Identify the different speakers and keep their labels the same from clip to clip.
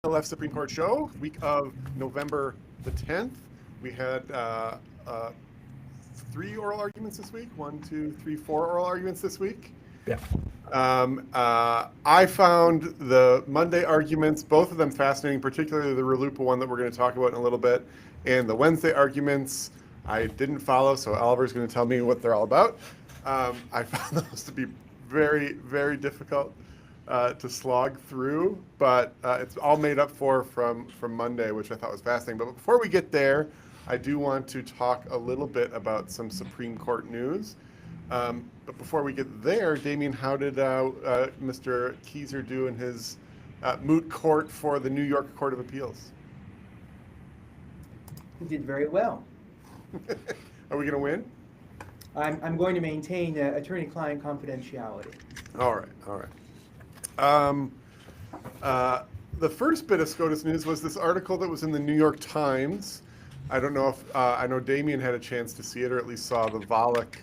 Speaker 1: Left Supreme Court show, week of November the 10th. We had three oral arguments this week. 1, 2, 3, 4 oral arguments this week.
Speaker 2: Yeah.
Speaker 1: I found the Monday arguments, both of them fascinating, particularly the RLUIPA one that we're going to talk about in a little bit, and the Wednesday arguments I didn't follow, so Oliver's going to tell me what they're all about. I found those to be very, very difficult to slog through, but it's all made up from Monday, which I thought was fascinating. But before we get there, I do want to talk a little bit about some Supreme Court news. But before we get there, Damien, how did Mr. Keyser do in his moot court for the New York Court of Appeals?
Speaker 3: He did very well.
Speaker 1: Are we going to win?
Speaker 3: I'm going to maintain attorney-client confidentiality.
Speaker 1: All right. The first bit of SCOTUS news was this article that was in the New York Times. I don't know if, I know Damien had a chance to see it, or at least saw the Volokh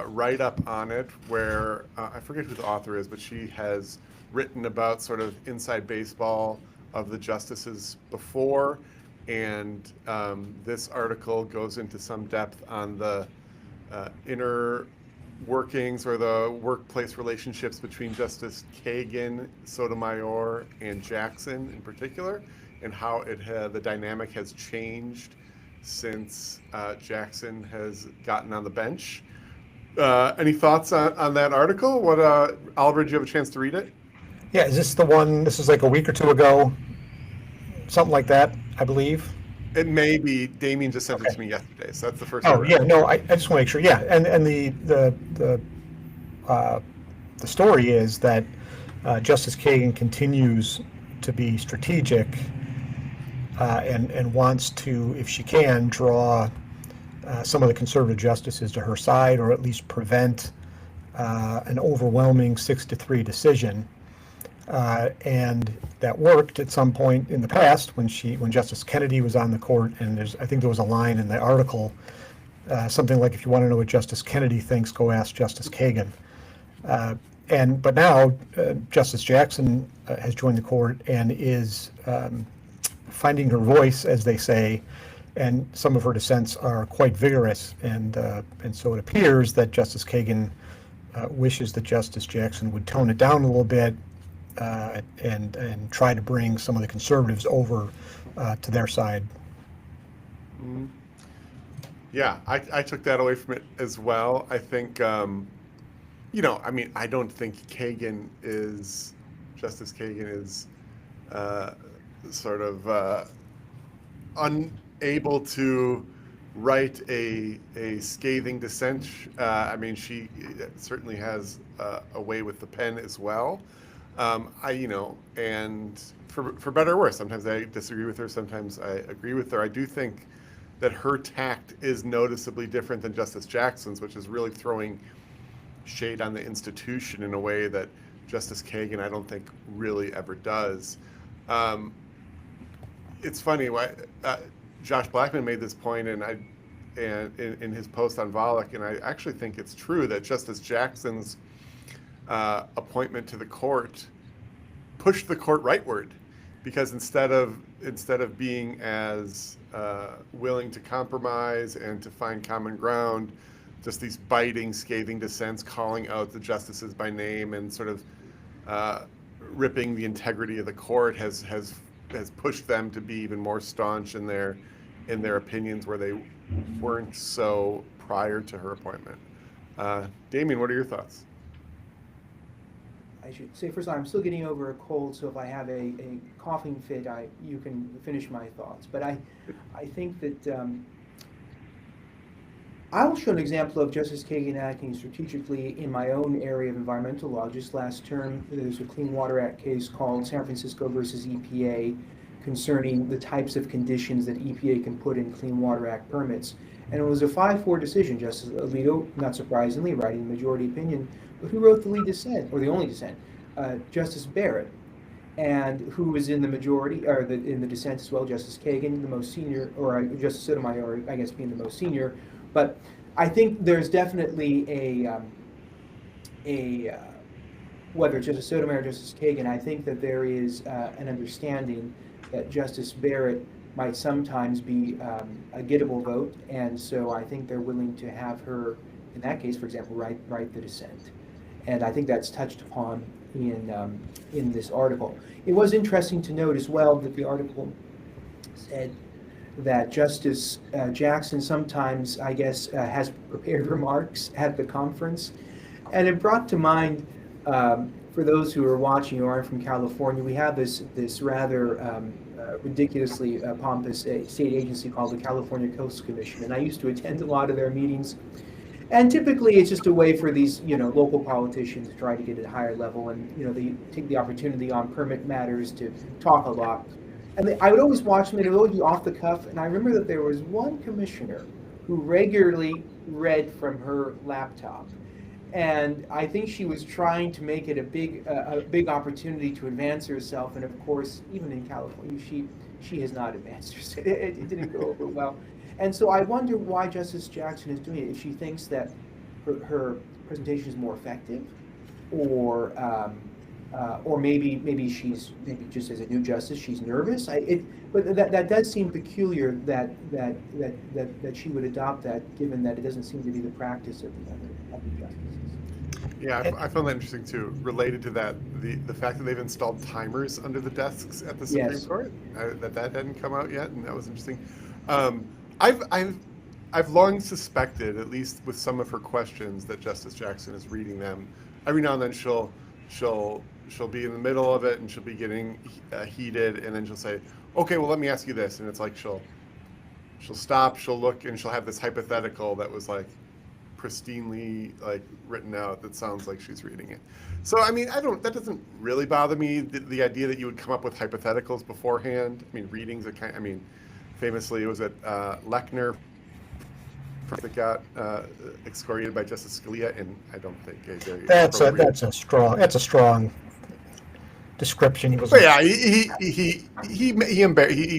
Speaker 1: write-up on it, where, I forget who the author is, but she has written about sort of inside baseball of the justices before, and this article goes into some depth on the inner workings or the workplace relationships between Justice Kagan, Sotomayor, and Jackson in particular, and how the dynamic has changed since Jackson has gotten on the bench. Any thoughts on that article? Oliver, did you have a chance to read it?
Speaker 2: Yeah, is this the one, this is like a week or two ago, something like that, I believe?
Speaker 1: It may be. Damien just sent it to me yesterday, so that's the first.
Speaker 2: Oh, yeah, no, I just want to make sure. Yeah, and the story is that Justice Kagan continues to be strategic and wants to, if she can, draw some of the conservative justices to her side, or at least prevent an overwhelming 6-3 decision. And that worked at some point in the past when Justice Kennedy was on the court, and I think there was a line in the article, something like, if you want to know what Justice Kennedy thinks, go ask Justice Kagan. But now Justice Jackson has joined the court and is finding her voice, as they say, and some of her dissents are quite vigorous, and so it appears that Justice Kagan wishes that Justice Jackson would tone it down a little bit, and try to bring some of the conservatives over to their side.
Speaker 1: Mm-hmm. Yeah, I took that away from it as well. I think, I don't think Justice Kagan is sort of unable to write a scathing dissent. She certainly has a way with the pen as well. And for better or worse, sometimes I disagree with her, sometimes I agree with her. I do think that her tact is noticeably different than Justice Jackson's, which is really throwing shade on the institution in a way that Justice Kagan, I don't think, really ever does. It's funny, Josh Blackman made this point, and in his post on Volokh, and I actually think it's true that Justice Jackson's appointment to the court pushed the court rightward, because instead of being as willing to compromise and to find common ground, just these biting, scathing dissents, calling out the justices by name and sort of ripping the integrity of the court has pushed them to be even more staunch in their opinions, where they weren't so prior to her appointment. Damien, what are your thoughts?
Speaker 3: I should say, first of all, I'm still getting over a cold, so if I have a coughing fit, you can finish my thoughts. But I think that I will show an example of Justice Kagan acting strategically in my own area of environmental law. Just last term, there was a Clean Water Act case called San Francisco versus EPA concerning the types of conditions that EPA can put in Clean Water Act permits. And it was a 5-4 decision. Justice Alito, not surprisingly, writing the majority opinion, but who wrote the lead dissent, or the only dissent? Justice Barrett, and who was in the majority, or in the dissent as well, Justice Kagan, the most senior, or Justice Sotomayor, I guess, being the most senior. But I think there's definitely a whether it's Justice Sotomayor or Justice Kagan, I think that there is an understanding that Justice Barrett might sometimes be a gettable vote, and so I think they're willing to have her, in that case, for example, write the dissent. And I think that's touched upon in this article. It was interesting to note as well that the article said that Justice Jackson sometimes, I guess, has prepared remarks at the conference. And it brought to mind, for those who are watching who aren't from California, we have this rather ridiculously pompous state agency called the California Coastal Commission. And I used to attend a lot of their meetings. And typically it's just a way for these, local politicians to try to get at a higher level. And, they take the opportunity on permit matters to talk a lot. And I would always watch them, and it would always be off the cuff. And I remember that there was one commissioner who regularly read from her laptop. And I think she was trying to make it a big opportunity to advance herself. And of course, even in California, she has not advanced herself. It didn't go over well. And so I wonder why Justice Jackson is doing it. If she thinks that her presentation is more effective, or maybe she's just as a new justice she's nervous. But that does seem peculiar that she would adopt that, given that it doesn't seem to be the practice of the justices.
Speaker 1: Yeah, I found that interesting too. Related to that, the fact that they've installed timers under the desks at the Supreme Court, that hadn't come out yet, and that was interesting. I've long suspected, at least with some of her questions, that Justice Jackson is reading them. Every now and then she'll be in the middle of it and she'll be getting heated, and then she'll say, "Okay, well, let me ask you this," and it's like she'll stop, she'll look, and she'll have this hypothetical that was like pristinely written out that sounds like she's reading it. So I mean, that doesn't really bother me. The idea that you would come up with hypotheticals beforehand. I mean, readings are famously, it was at Lechner that got excoriated by Justice Scalia, and I don't think
Speaker 2: that's a strong description. He was.
Speaker 1: But yeah, he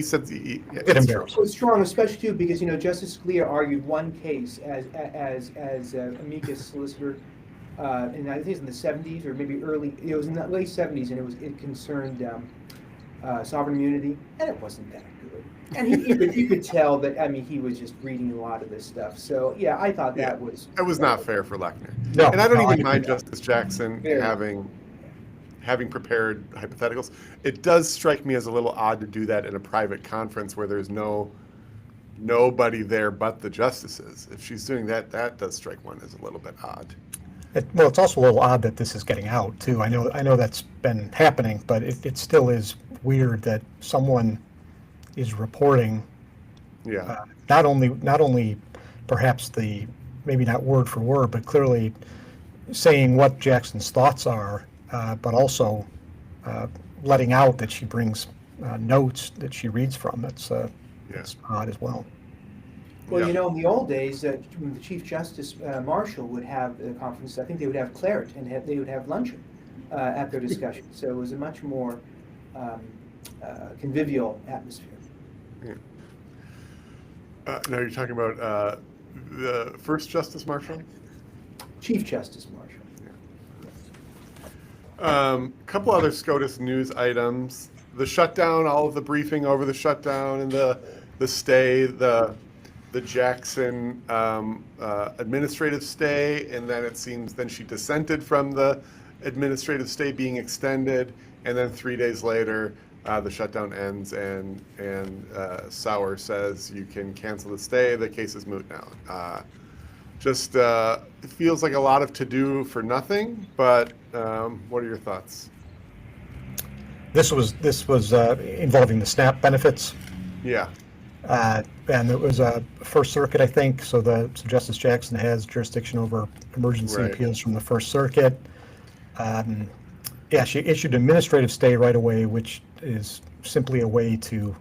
Speaker 1: said
Speaker 2: it embarrassed.
Speaker 3: So it's strong, especially too, because Justice Scalia argued one case as amicus solicitor, and I think it's in the 70s or maybe early. It was in the late 70s, and it concerned sovereign immunity, and it wasn't that good. And you could tell that, he was just reading a lot of this stuff. So, yeah, I thought that was...
Speaker 1: It was not fair for Lechner.
Speaker 2: No,
Speaker 1: and I don't even mind Justice Jackson having prepared hypotheticals. It does strike me as a little odd to do that in a private conference where there's nobody there but the justices. If she's doing that, that does strike one as a little bit odd.
Speaker 2: Well, it's also a little odd that this is getting out, too. I know that's been happening, but it still is weird that someone is reporting, not only perhaps maybe not word for word, but clearly saying what Jackson's thoughts are, but also letting out that she brings notes that she reads from. That's odd as well.
Speaker 3: Well, in the old days, when the Chief Justice Marshall would have the conference, I think they would have claret and they would have luncheon at their discussion. So it was a much more convivial atmosphere.
Speaker 1: Yeah. Now you're talking about the first Justice Marshall?
Speaker 3: Chief Justice Marshall.
Speaker 1: Yeah. Couple other SCOTUS news items. The shutdown, all of the briefing over the shutdown and the stay, the Jackson administrative stay, and then it seems then she dissented from the administrative stay being extended, and then 3 days later, the shutdown ends, and Sauer says you can cancel the stay. The case is moot now. It feels like a lot of to do for nothing. But what are your thoughts?
Speaker 2: This was involving the SNAP benefits.
Speaker 1: Yeah.
Speaker 2: And it was a First Circuit, I think. So Justice Jackson has jurisdiction over emergency appeals from the First Circuit. She issued administrative stay right away, which is simply a way to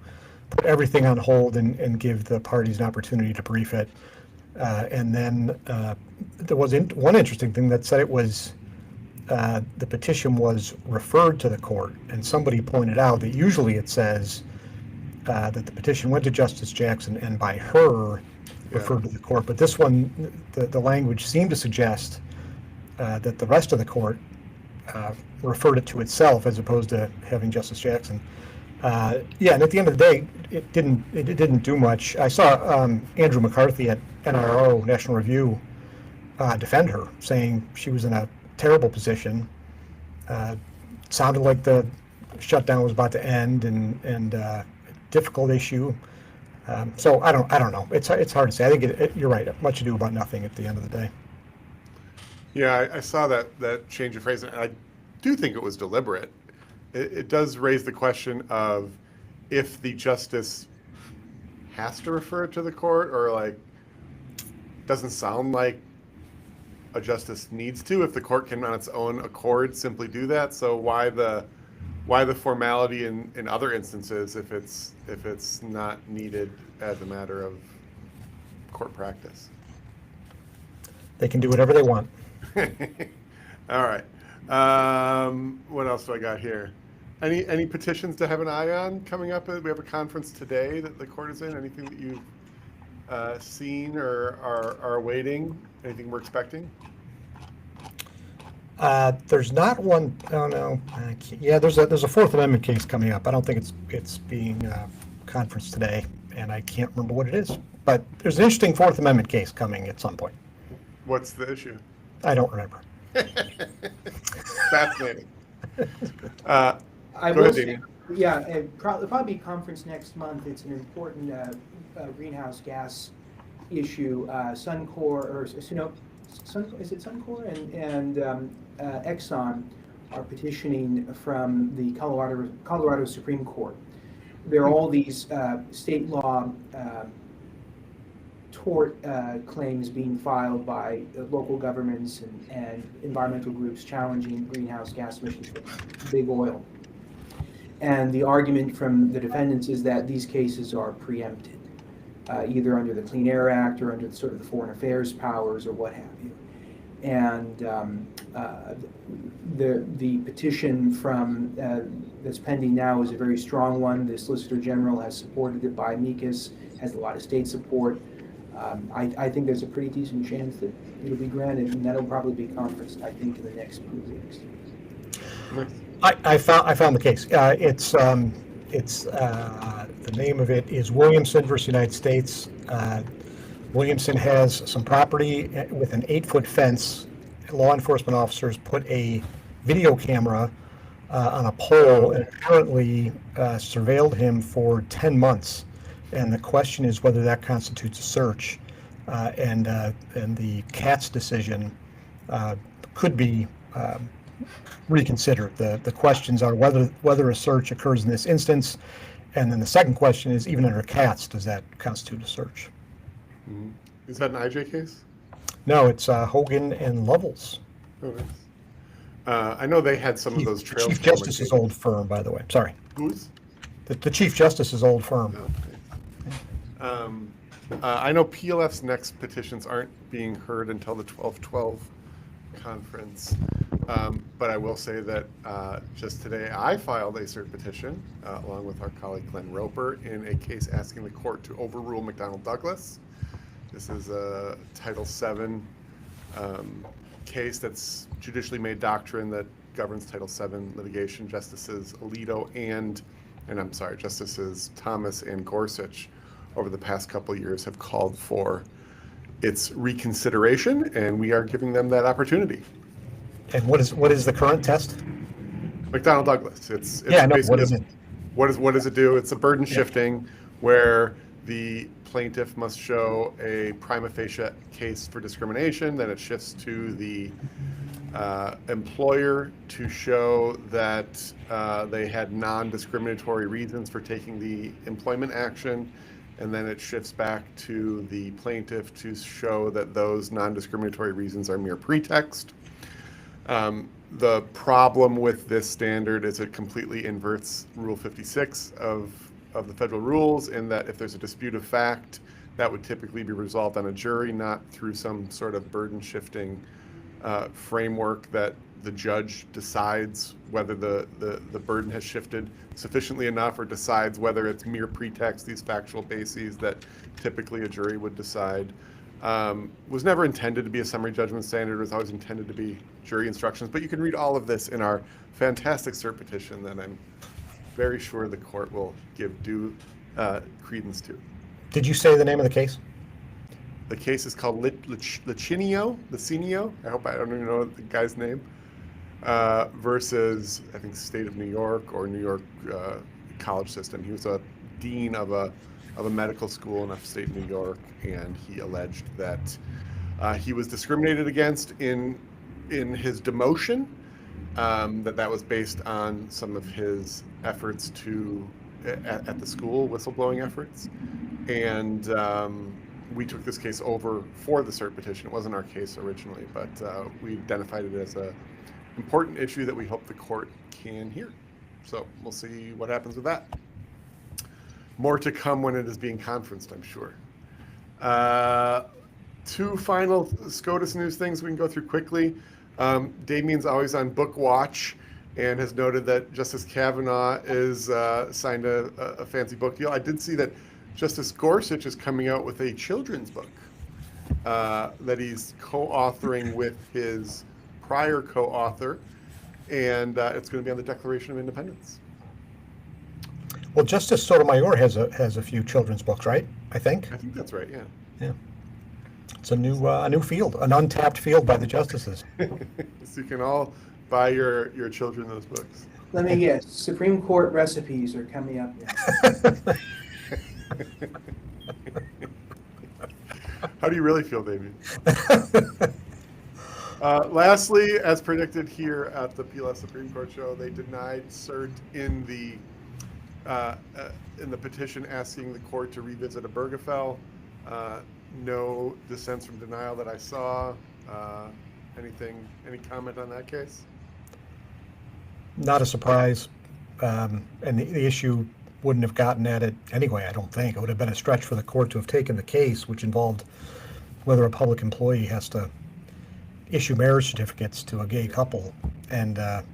Speaker 2: put everything on hold and give the parties an opportunity to brief it. And then there was one interesting thing that said it was the petition was referred to the court, and somebody pointed out that usually it says that the petition went to Justice Jackson and by her referred to the court. But this one, the language seemed to suggest that the rest of the court referred it to itself as opposed to having Justice Jackson. Yeah, and at the end of the day, it didn't do much. I saw Andrew McCarthy at NRO, National Review, defend her, saying she was in a terrible position. Sounded like the shutdown was about to end, and difficult issue. So I don't know. It's hard to say. I think you're right. Much ado about nothing at the end of the day.
Speaker 1: Yeah, I saw that change of phrase, and I do think it was deliberate. It does raise the question of if the justice has to refer it to the court, or like doesn't sound like a justice needs to, if the court can on its own accord simply do that. So why the formality in other instances if it's not needed as a matter of court practice?
Speaker 2: They can do whatever they want.
Speaker 1: All right. What else do I got here? Any petitions to have an eye on coming up? We have a conference today that the court is in. Anything that you've seen or are awaiting? Anything we're expecting?
Speaker 2: There's not one. Oh no. Yeah, there's a Fourth Amendment case coming up. I don't think it's being conferenced today, and I can't remember what it is. But there's an interesting Fourth Amendment case coming at some point.
Speaker 1: What's the issue?
Speaker 2: I don't remember.
Speaker 1: Fascinating.
Speaker 3: I
Speaker 1: Go
Speaker 3: will
Speaker 1: ahead,
Speaker 3: say,
Speaker 1: Damien.
Speaker 3: yeah, it'll probably be a conference next month. It's an important greenhouse gas issue. Suncor, or is it Suncor and Exxon are petitioning from the Colorado Supreme Court. There are all these state law tort claims being filed by local governments and environmental groups challenging greenhouse gas emissions from big oil. And the argument from the defendants is that these cases are preempted, either under the Clean Air Act or under the sort of the foreign affairs powers or what have you. And the petition from that's pending now is a very strong one. The Solicitor General has supported it by amicus, has a lot of state support. I think there's a pretty decent chance that it'll be granted, and that'll probably be conferenced, I think, in the next few weeks.
Speaker 2: I found the case. It's the name of it is Williamson versus United States. Williamson has some property with an 8-foot fence. Law enforcement officers put a video camera on a pole and apparently surveilled him for 10 months. And the question is whether that constitutes a search. And the Katz decision could be reconsidered. The questions are whether a search occurs in this instance, and then the second question is, even under Katz, does that constitute a search?
Speaker 1: Mm-hmm. Is that an IJ case?
Speaker 2: No, it's Hogan and Lovells.
Speaker 1: Oh, nice. I know they had some of those trails.
Speaker 2: Chief Justice's old firm, by the way. Sorry.
Speaker 1: Who's?
Speaker 2: The Chief Justice's old firm.
Speaker 1: Oh, okay. I know PLF's next petitions aren't being heard until the 12/12 conference. But I will say that just today I filed a cert petition along with our colleague Glenn Roper in a case asking the court to overrule McDonnell Douglas. This is a Title VII case that's judicially made doctrine that governs Title VII litigation. Justices Alito Justices Thomas and Gorsuch over the past couple of years have called for its reconsideration, and we are giving them that opportunity.
Speaker 2: And what is the current test?
Speaker 1: McDonnell Douglas. It's
Speaker 2: yeah, no. What is it?
Speaker 1: What does it do? It's a burden shifting where the plaintiff must show a prima facie case for discrimination. Then it shifts to the employer to show that they had non-discriminatory reasons for taking the employment action. And then it shifts back to the plaintiff to show that those non-discriminatory reasons are mere pretext. The problem with this standard is it completely inverts Rule 56 of the federal rules, in that if there's a dispute of fact, that would typically be resolved on a jury, not through some sort of burden shifting framework that the judge decides whether the burden has shifted sufficiently enough, or decides whether it's mere pretext, these factual bases that typically a jury would decide. Was never intended to be a summary judgment standard. It was always intended to be jury instructions. But you can read all of this in our fantastic cert petition that I'm very sure the court will give due credence to.
Speaker 2: Did you say the name of the case?
Speaker 1: The case is called Licinio. I hope I don't even know the guy's name. Versus, I think, State of New York or New York college system. He was a dean of a medical school in upstate New York, and he alleged that he was discriminated against in his demotion. That was based on some of his efforts at the school, whistleblowing efforts, and we took this case over for the cert petition. It wasn't our case originally, but we identified it as a important issue that we hope the court can hear. So we'll see what happens with that. More to come when it is being conferenced, I'm sure. Two final SCOTUS news things we can go through quickly. Damien's always on book watch and has noted that Justice Kavanaugh is signed a fancy book deal. I did see that Justice Gorsuch is coming out with a children's book that he's co-authoring with his prior co-author, and it's going to be on the Declaration of Independence.
Speaker 2: Well, Justice Sotomayor has a few children's books, right? I think
Speaker 1: that's right. Yeah.
Speaker 2: Yeah. It's a new field, an untapped field by the justices.
Speaker 1: So you can all buy your children those books.
Speaker 3: Let me guess, Supreme Court recipes are coming up next.
Speaker 1: How do you really feel, Damien? Lastly, as predicted here at the PLS Supreme Court show, they denied cert in the petition asking the court to revisit Obergefell. No dissents from denial that I saw. Any comment on that case?
Speaker 2: Not a surprise, and the issue wouldn't have gotten at it anyway. I don't think it would have been a stretch for the court to have taken the case, which involved whether a public employee has to issue marriage certificates to a gay couple, and I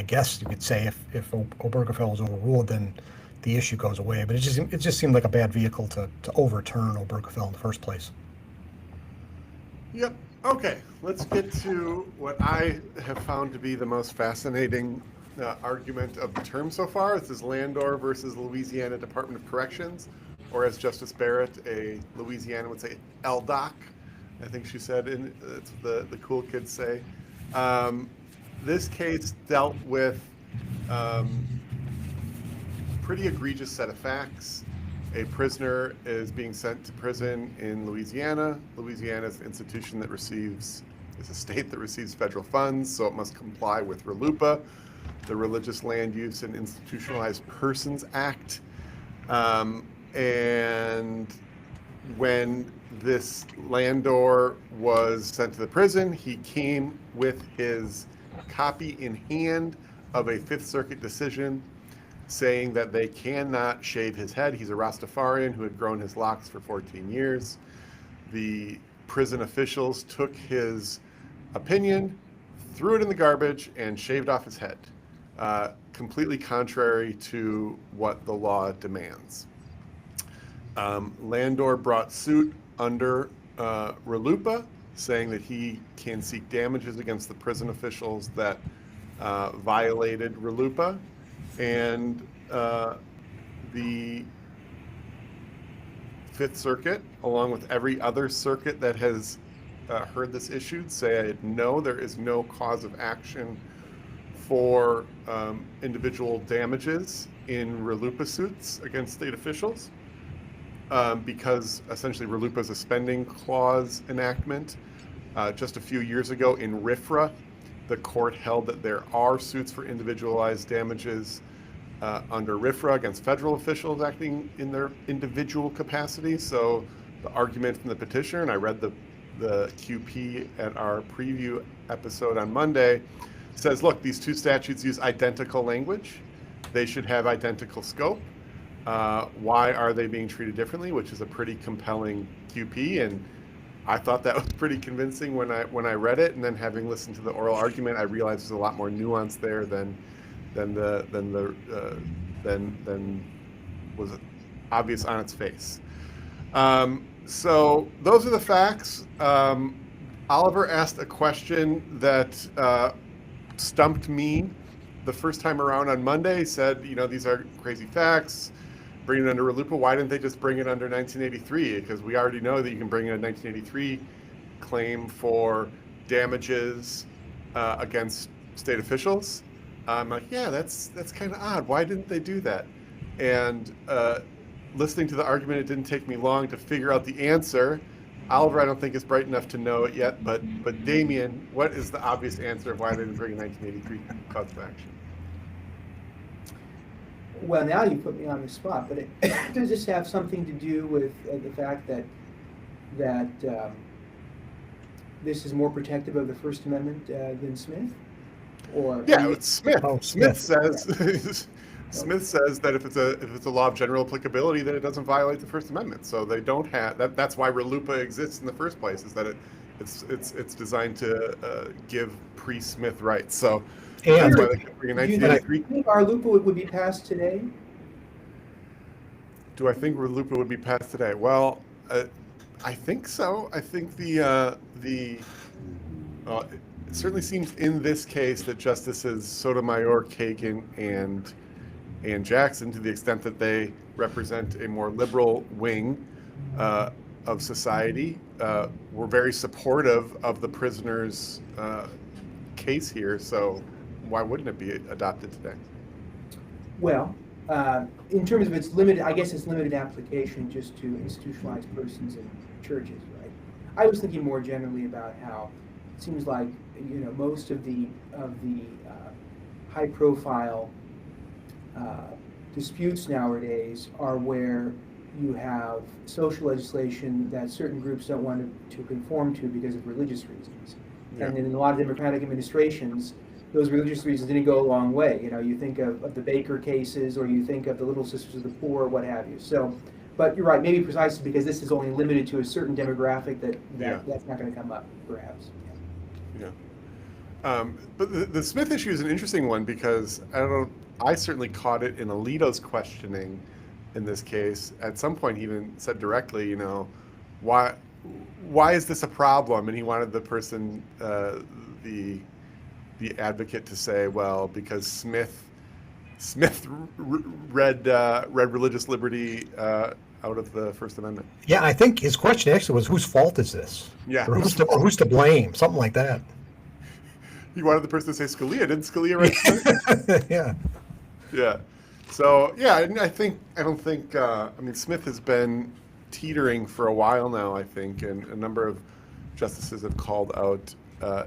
Speaker 2: guess you could say if Obergefell is overruled, then the issue goes away. But it just seemed like a bad vehicle to overturn Obergefell in the first place.
Speaker 1: Yep. Okay. Let's get to what I have found to be the most fascinating argument of the term so far. This is Landor versus Louisiana Department of Corrections, or as Justice Barrett, a Louisiana would say, LDOC. I think she said, it's the cool kids say. This case dealt with pretty egregious set of facts. A prisoner is being sent to prison in Louisiana. Louisiana is an institution that is a state that receives federal funds, so it must comply with RLUIPA, the Religious Land Use and Institutionalized Persons Act. And when this Landor was sent to the prison, he came with his copy in hand of a Fifth Circuit decision saying that they cannot shave his head. He's a Rastafarian who had grown his locks for 14 years. The prison officials took his opinion, threw it in the garbage, and shaved off his head, completely contrary to what the law demands. Landor brought suit under RLUIPA, saying that he can seek damages against the prison officials that violated RLUIPA, and the Fifth Circuit, along with every other circuit that has heard this issue, said no, there is no cause of action for individual damages in RLUIPA suits against state officials, because essentially RLUIPA is a spending clause enactment. Just a few years ago in RFRA, the court held that there are suits for individualized damages under RFRA against federal officials acting in their individual capacity. So the argument from the petitioner, and I read the QP at our preview episode on Monday, says, look, these two statutes use identical language. They should have identical scope. Why are they being treated differently? Which is a pretty compelling QP, and I thought that was pretty convincing when I read it, and then having listened to the oral argument, I realized there's a lot more nuance there than was obvious on its face. So those are the facts. Oliver asked a question that stumped me the first time around on Monday. He said, these are crazy facts. Bring it under RLUIPA. Why didn't they just bring it under 1983? Because we already know that you can bring in a 1983 claim for damages against state officials. I'm like, yeah, that's kind of odd. Why didn't they do that? And listening to the argument, it didn't take me long to figure out the answer. Oliver, I don't think is bright enough to know it yet, but Damien, what is the obvious answer of why they didn't bring a 1983 cause of action?
Speaker 3: Well, now you put me on the spot, but does this have something to do with the fact that this is more protective of the First Amendment than Smith? Or
Speaker 1: yeah, it's Smith.
Speaker 2: Oh,
Speaker 1: Smith
Speaker 2: Smith.
Speaker 1: says Smith says that if it's a law of general applicability, then it doesn't violate the First Amendment. So they don't have that. That's why RLUIPA exists in the first place. Is that it's designed to give pre-Smith rights. So
Speaker 2: And
Speaker 1: that's why they can bring a
Speaker 3: do you
Speaker 1: 1983.
Speaker 3: think RLUIPA would be passed today?
Speaker 1: Do I think RLUIPA would be passed today? Well, I think so. I think it certainly seems in this case that Justices Sotomayor, Kagan, and Jackson, to the extent that they represent a more liberal wing of society, were very supportive of the prisoner's case here. So why wouldn't it be adopted today?
Speaker 3: Well, in terms of its limited, I guess it's limited application just to institutionalized persons in churches, right? I was thinking more generally about how it seems like most of the high-profile disputes nowadays are where you have social legislation that certain groups don't want to conform to because of religious reasons.
Speaker 1: Yeah.
Speaker 3: And in a lot of democratic administrations, those religious reasons didn't go a long way. You think of the Baker cases, or you think of the Little Sisters of the Poor, or what have you. So, but you're right, maybe precisely because this is only limited to a certain demographic that's not going to come up, perhaps.
Speaker 1: Yeah. But the Smith issue is an interesting one because I certainly caught it in Alito's questioning in this case. At some point, he even said directly, why is this a problem? And he wanted the person, the advocate, to say, well, because Smith read religious liberty out of the First Amendment.
Speaker 2: yeah, I think his question actually was, whose fault is this?
Speaker 1: Yeah.
Speaker 2: Or who's to blame? Something like that.
Speaker 1: He wanted the person to say Scalia. Didn't Scalia write Smith?
Speaker 2: Yeah.
Speaker 1: Yeah. So yeah, I don't think. I mean, Smith has been teetering for a while now, I think, and a number of justices have called out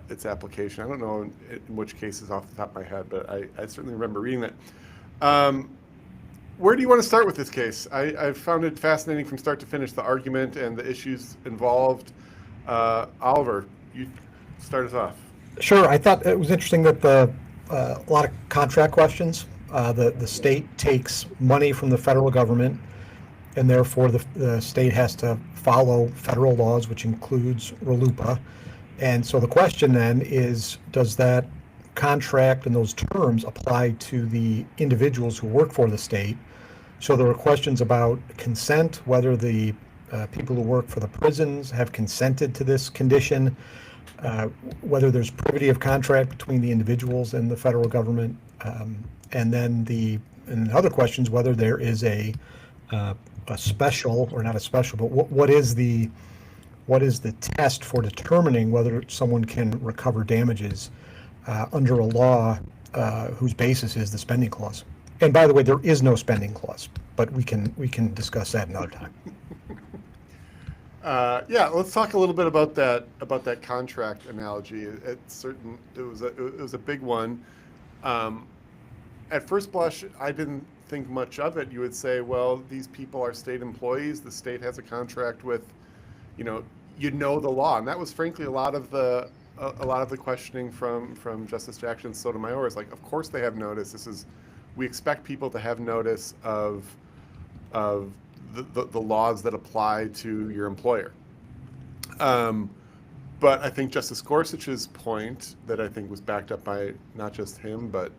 Speaker 1: its application. I don't know in which cases off the top of my head, but I certainly remember reading that. Where do you want to start with this case? I found it fascinating from start to finish, the argument and the issues involved. Oliver, you start us off.
Speaker 2: Sure. I thought it was interesting that a lot of contract questions. The state takes money from the federal government, and therefore the state has to follow federal laws, which includes RLUIPA. And so the question then is, does that contract and those terms apply to the individuals who work for the state? So there are questions about consent, whether the people who work for the prisons have consented to this condition, whether there's privity of contract between the individuals and the federal government, and then other questions, whether there is a special, or not a special, but what is the test for determining whether someone can recover damages under a law whose basis is the spending clause. And by the way, there is no spending clause, but we can discuss that another time.
Speaker 1: Yeah, let's talk a little bit about that contract analogy. It was a big one. At first blush, I didn't think much of it. You would say, well, these people are state employees. The state has a contract with, the law, and that was frankly a lot of the questioning from Justice Jackson Sotomayor is like, of course they have notice. We expect people to have notice of the laws that apply to your employer. But I think Justice Gorsuch's point, that I think was backed up by not just him, but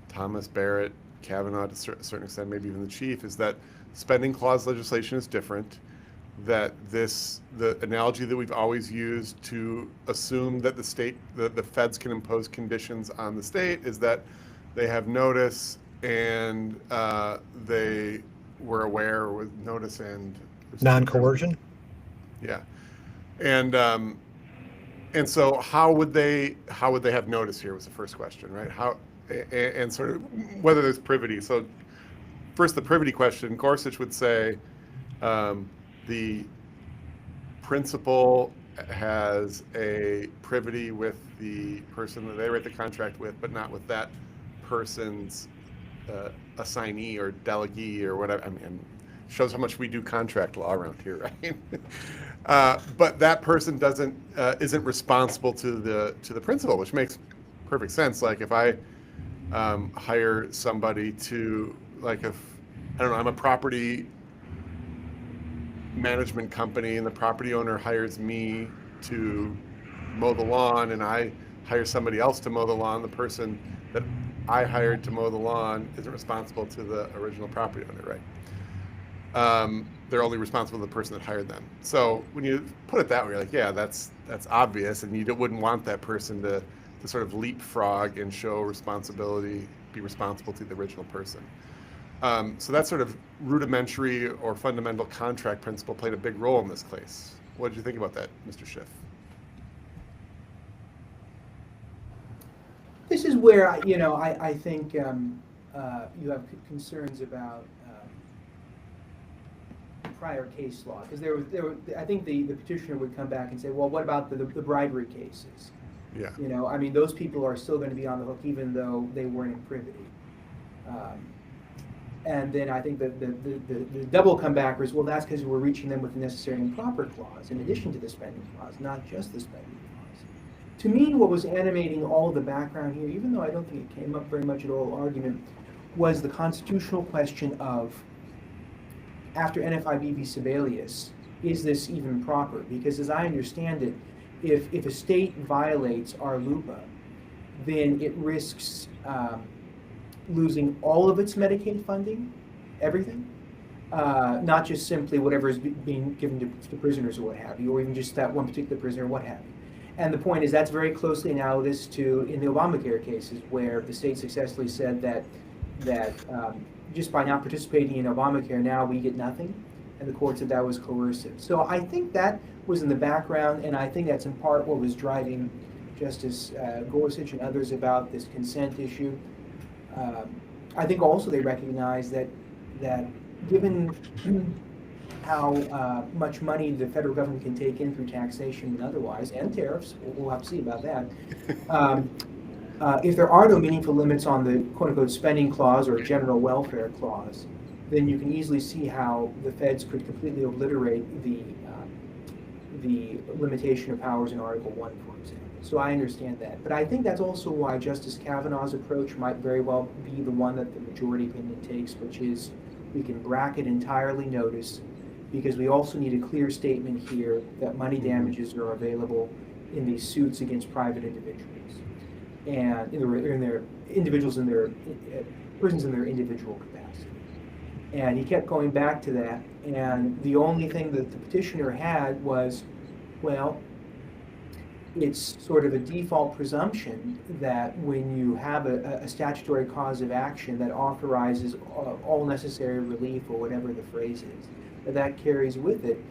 Speaker 1: Thomas, Barrett, Kavanaugh, to a certain extent, maybe even the Chief, is that spending clause legislation is different. that the analogy that we've always used to assume that the feds can impose conditions on the state is that they have notice and they were aware with notice and
Speaker 2: Non-coercion?
Speaker 1: Yeah. And so how would they have notice here was the first question, right? And sort of whether there's privity. So first, the privity question, Gorsuch would say the principal has a privity with the person that they write the contract with, but not with that person's assignee or delegee or whatever. I mean, shows how much we do contract law around here, right? But that person isn't responsible to the principal, which makes perfect sense. Like if I hire somebody to, like if, I don't know, I'm a property management company and the property owner hires me to mow the lawn and I hire somebody else to mow the lawn, the person that I hired to mow the lawn isn't responsible to the original property owner, right? They're only responsible to the person that hired them. So when you put it that way, you're like, yeah, that's obvious, and you wouldn't want that person to sort of leapfrog and show responsibility, be responsible to the original person. So that sort of rudimentary or fundamental contract principle played a big role in this case. What did you think about that, Mr. Schiff?
Speaker 3: This is where I think you have concerns about prior case law, because I think the petitioner would come back and say, well, what about the bribery cases?
Speaker 1: Yeah.
Speaker 3: I mean, those people are still going to be on the hook even though they weren't in privity. And then I think that the double comebacker is, well, that's because we're reaching them with the necessary and proper clause in addition to the spending clause, not just the spending clause. To me, what was animating all of the background here, even though I don't think it came up very much at all argument, was the constitutional question of, after NFIB v. Sebelius, is this even proper? Because as I understand it, if a state violates RLUIPA, then it risks losing all of its Medicaid funding, everything, not just simply whatever is being given to prisoners or what have you, or even just that one particular prisoner or what have you. And the point is that's very closely analogous to in the Obamacare cases, where the state successfully said that just by not participating in Obamacare, now we get nothing, and the court said that was coercive. So I think that was in the background, and I think that's in part what was driving Justice Gorsuch and others about this consent issue. I think also they recognize that given how much money the federal government can take in through taxation and otherwise, and tariffs, we'll have to see about that, if there are no meaningful limits on the quote-unquote spending clause or general welfare clause, then you can easily see how the feds could completely obliterate the limitation of powers in Article 1, for example. So I understand that. But I think that's also why Justice Kavanaugh's approach might very well be the one that the majority opinion takes, which is we can bracket entirely notice, because we also need a clear statement here that money damages are available in these suits against private individuals. And in their individuals in their persons in their individual capacity. And he kept going back to that, and the only thing that the petitioner had was, well, it's sort of a default presumption that when you have a statutory cause of action that authorizes all necessary relief, or whatever the phrase is, that carries with it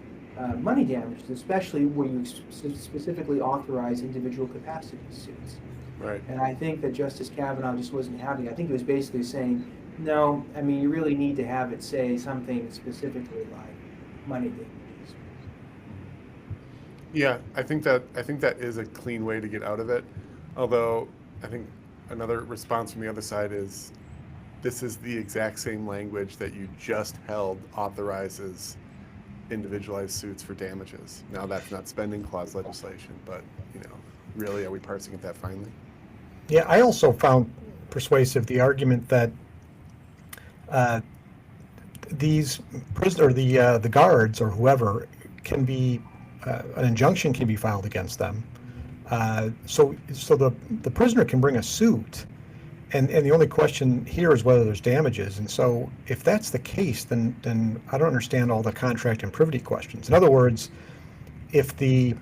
Speaker 3: money damages, especially where you specifically authorize individual capacity suits.
Speaker 1: Right.
Speaker 3: And I think that Justice Kavanaugh just wasn't having it. I think he was basically saying, no, I mean, you really need to have it say something specifically like money damages.
Speaker 1: Yeah, I think that is a clean way to get out of it. Although I think another response from the other side is, this is the exact same language that you just held authorizes individualized suits for damages. Now that's not spending clause legislation, but really, are we parsing it that finely?
Speaker 2: Yeah, I also found persuasive the argument that these prisoners, the guards or whoever, can be an injunction can be filed against them. So the prisoner can bring a suit And the only question here is whether there's damages. And so if that's the case, then I don't understand all the contract and privity questions. In other words, if the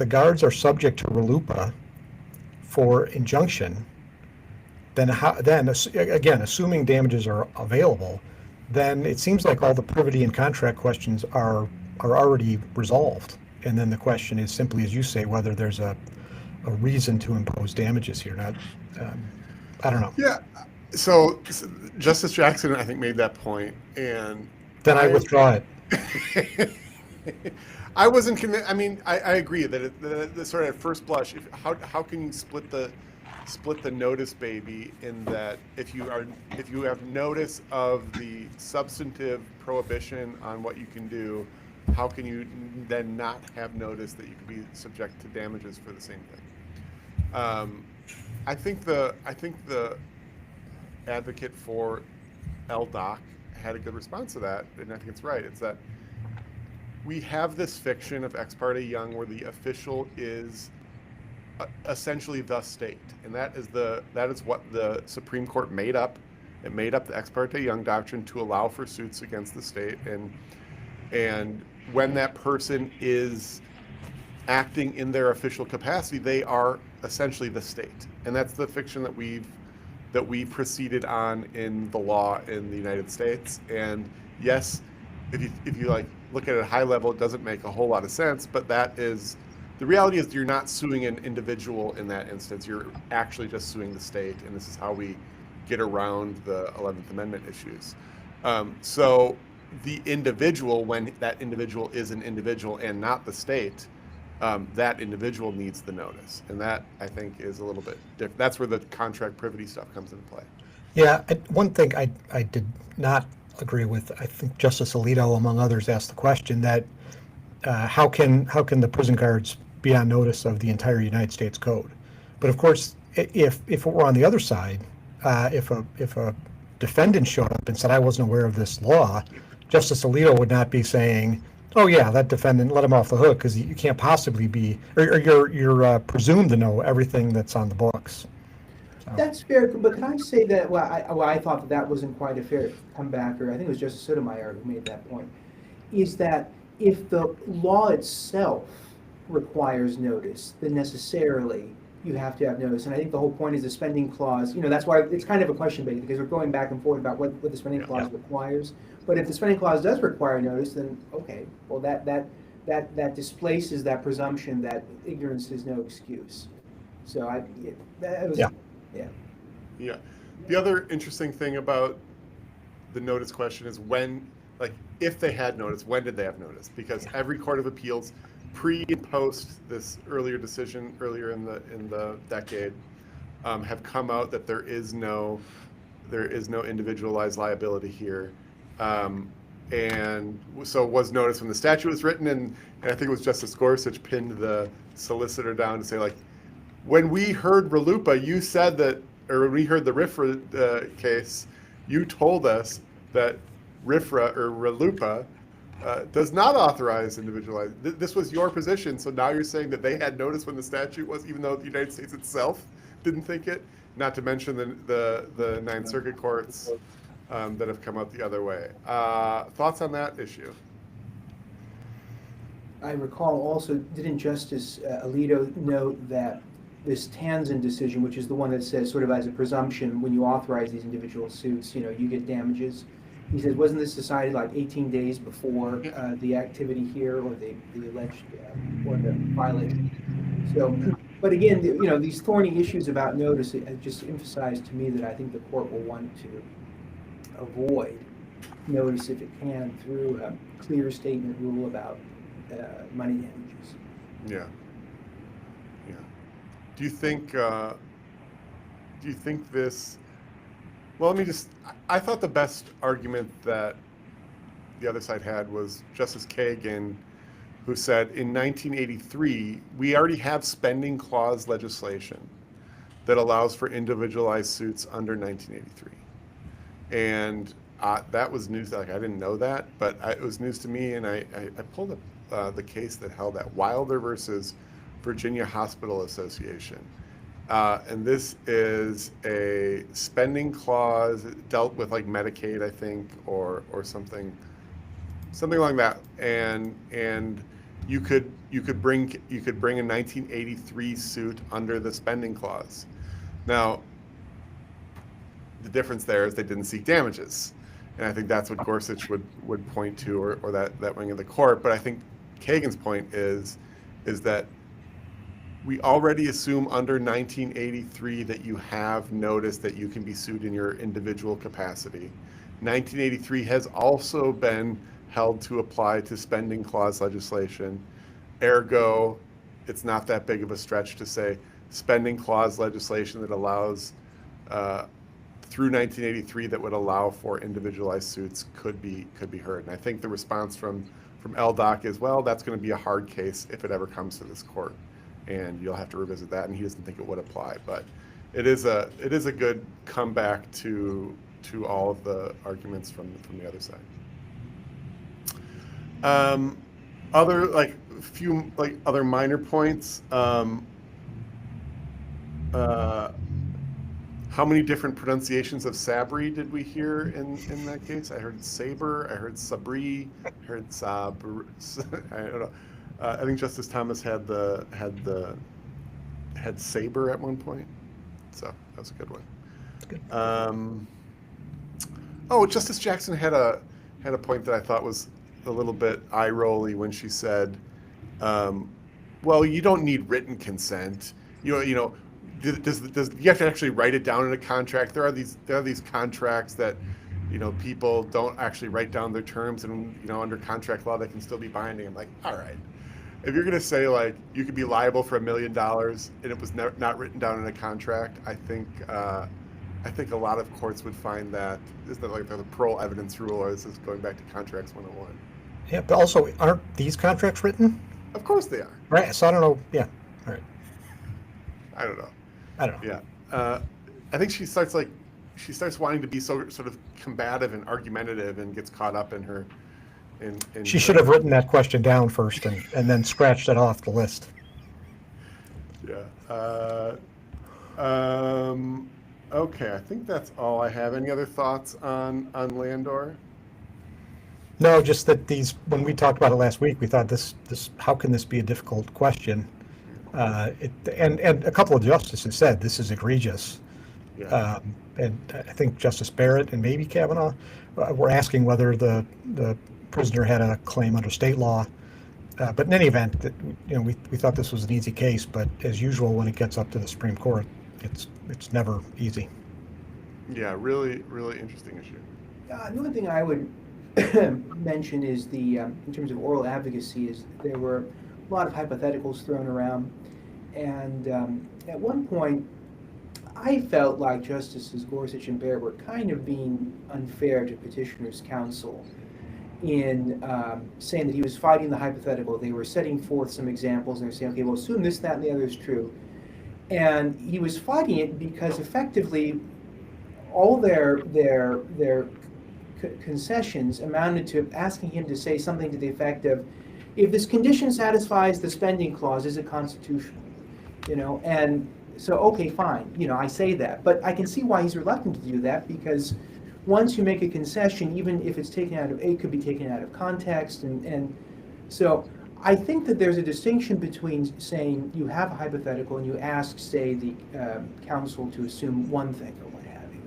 Speaker 2: guards are subject to RLUIPA for injunction, then again, assuming damages are available, then it seems like all the privity and contract questions are already resolved. And then the question is simply, as you say, whether there's a reason to impose damages here. Not, I don't know.
Speaker 1: Yeah. So Justice Jackson, I think, made that point, and
Speaker 2: Then I withdraw it.
Speaker 1: I wasn't convinced. I mean, I agree that the sort of at first blush, how can you split the notice baby in that if you have notice of the substantive prohibition on what you can do, how can you then not have notice that you could be subject to damages for the same thing? I think the advocate for LDOC had a good response to that, and I think it's right. It's that we have this fiction of Ex parte Young where the official is essentially the state, and that is what the Supreme Court made up. It made up the Ex parte Young doctrine to allow for suits against the state, and when that person is acting in their official capacity, they are essentially the state, and that's the fiction that we've proceeded on in the law in the United States. And yes, if you like look at it at a high level, it doesn't make a whole lot of sense, but that is the reality. Is you're not suing an individual in that instance, you're actually just suing the state, and this is how we get around the 11th Amendment issues. So the individual, when that individual is an individual and not the state, that individual needs the notice, and that I think is a little bit different. That's where the contract privity stuff comes into play.
Speaker 2: Yeah, one thing I did not agree with, I think Justice Alito, among others, asked the question that how can the prison guards be on notice of the entire United States Code? But of course, if it were on the other side, if a defendant showed up and said, I wasn't aware of this law, Justice Alito would not be saying, oh yeah, that defendant, let him off the hook, because you can't possibly be, or you're presumed to know everything that's on the books. So.
Speaker 3: That's fair, but can I say that, I thought that wasn't quite a fair comeback, or I think it was Justice Sotomayor who made that point, is that if the law itself requires notice, then necessarily you have to have notice. And I think the whole point is the spending clause, that's why it's kind of a question based, because we're going back and forth about what the spending clause requires. But if the spending clause does require notice, then okay, well that displaces that presumption that ignorance is no excuse. So
Speaker 1: Yeah. The other interesting thing about the notice question is when, like, if they had notice, when did they have notice? Because every court of appeals, pre and post this earlier decision earlier in the decade, have come out that there is no individualized liability here. And so was notice when the statute was written, and I think it was Justice Gorsuch pinned the solicitor down to say, like, when we heard RLUIPA, you said that, or when we heard the RFRA case, you told us that RFRA or RLUIPA does not authorize individualized. This was your position, so now you're saying that they had notice when the statute was, even though the United States itself didn't think it. Not to mention the Ninth Circuit courts that have come out the other way. Thoughts on that issue?
Speaker 3: I recall also, didn't Justice Alito note that this Tanzan decision, which is the one that says sort of as a presumption when you authorize these individual suits, you get damages. He says, wasn't this decided like 18 days before the activity here or the alleged or the violation? So, but again, these thorny issues about notice just emphasized to me that I think the court will want to avoid notice if it can through a clear statement rule about money damages.
Speaker 1: Yeah. Do you think this? Well, I thought the best argument that the other side had was Justice Kagan, who said in 1983 we already have spending clause legislation that allows for individualized suits under 1983, and that was news. Like, I didn't know that, but it was news to me, and I pulled up the case that held that Wilder versus Virginia Hospital Association, And this is a spending clause. It dealt with like Medicaid, I think, or something like that. And you could bring a 1983 suit under the spending clause. Now, the difference there is they didn't seek damages, and I think that's what Gorsuch would point to, or that wing of the court. But I think Kagan's point is that we already assume under 1983 that you have notice that you can be sued in your individual capacity. 1983 has also been held to apply to spending clause legislation. Ergo, it's not that big of a stretch to say spending clause legislation that allows through 1983 that would allow for individualized suits could be heard. And I think the response from LDOC is, well, that's going to be a hard case if it ever comes to this court, and you'll have to revisit that. And he doesn't think it would apply, but it is a good comeback to all of the arguments from the other side. Other other minor points. How many different pronunciations of Sabri did we hear in that case? I heard Saber, I heard Sabri, I heard Sabr. I don't know. I think Justice Thomas had Saber at one point, so that was a good one.
Speaker 2: Good.
Speaker 1: Justice Jackson had a point that I thought was a little bit eye-rolly when she said, "Well, you don't need written consent. You know." Does you have to actually write it down in a contract? There are these contracts that, people don't actually write down their terms, and under contract law they can still be binding. I'm like, all right, if you're gonna say like you could be liable for $1 million and it was not written down in a contract, I think a lot of courts would find that is that like the parole evidence rule, or is this going back to Contracts 101?
Speaker 2: Yeah, but also, aren't these contracts written?
Speaker 1: Of course they are.
Speaker 2: Right. So I don't know. Yeah. All right.
Speaker 1: I don't know. Yeah. I think she starts wanting to be sort of combative and argumentative, and gets caught up in her.
Speaker 2: She should have written that question down first and then scratched it off the list.
Speaker 1: Yeah. Okay, I think that's all I have. Any other thoughts on Landor?
Speaker 2: No, just that when we talked about it last week, we thought this how can this be a difficult question? And a couple of justices said this is egregious.
Speaker 1: Yeah.
Speaker 2: And I think Justice Barrett and maybe Kavanaugh were asking whether the prisoner had a claim under state law. But in any event, we thought this was an easy case. But as usual, when it gets up to the Supreme Court, it's never easy.
Speaker 1: Yeah, really, really interesting issue.
Speaker 3: The only thing I would mention is in terms of oral advocacy, is there were a lot of hypotheticals thrown around, and at one point I felt like Justices Gorsuch and Barrett were kind of being unfair to petitioner's counsel in saying that he was fighting the hypothetical. They were setting forth some examples, and they're saying, okay, well, assume this, that, and the other is true. And he was fighting it because effectively all their concessions amounted to asking him to say something to the effect of, if this condition satisfies the spending clause, is it constitutional? And so, okay, fine, I say that. But I can see why he's reluctant to do that, because once you make a concession, even if it could be taken out of context. And so I think that there's a distinction between saying you have a hypothetical and you ask, say, the counsel to assume one thing or what have you.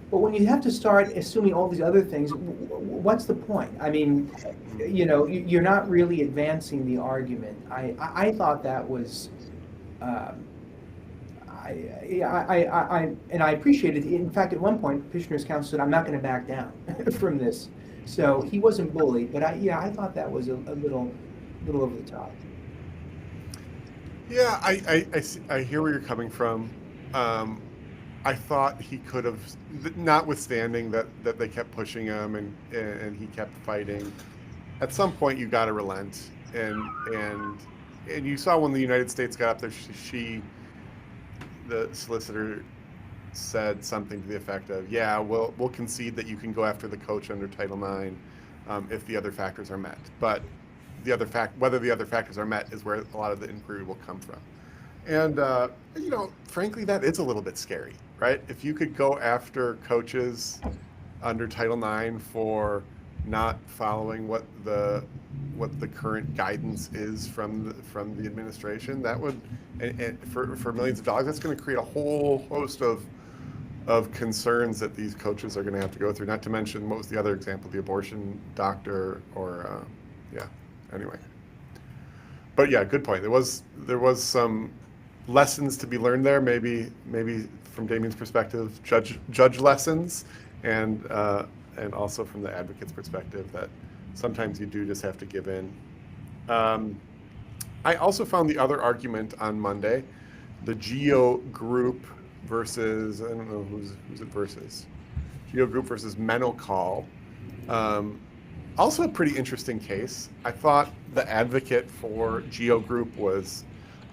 Speaker 3: But when you have to start assuming all these other things, what's the point? I mean, you're not really advancing the argument. I thought that was, and I appreciated it. In fact, at one point, petitioner's counsel said, "I'm not going to back down from this." So he wasn't bullied, but I thought that was a little over the top.
Speaker 1: Yeah, I hear where you're coming from. I thought he could have, notwithstanding that they kept pushing him and he kept fighting. At some point, you got to relent, and you saw when the United States got up there, the solicitor said something to the effect of, "Yeah, we'll concede that you can go after the coach under Title IX if the other factors are met, but whether the other factors are met is where a lot of the inquiry will come from." And, frankly, that is a little bit scary, right? If you could go after coaches under Title IX for not following what the current guidance is from the administration, that would, and for millions of dollars, that's going to create a whole host of concerns that these coaches are going to have to go through. Not to mention, what was the other example? The abortion doctor, or anyway. But yeah, good point. There was some lessons to be learned there. Maybe from Damien's perspective, judge lessons, and also from the advocate's perspective, that sometimes you do just have to give in. I also found the other argument on Monday, the GEO group versus, I don't know who's it versus, GEO group versus Menocall. Also a pretty interesting case. I thought the advocate for GEO group was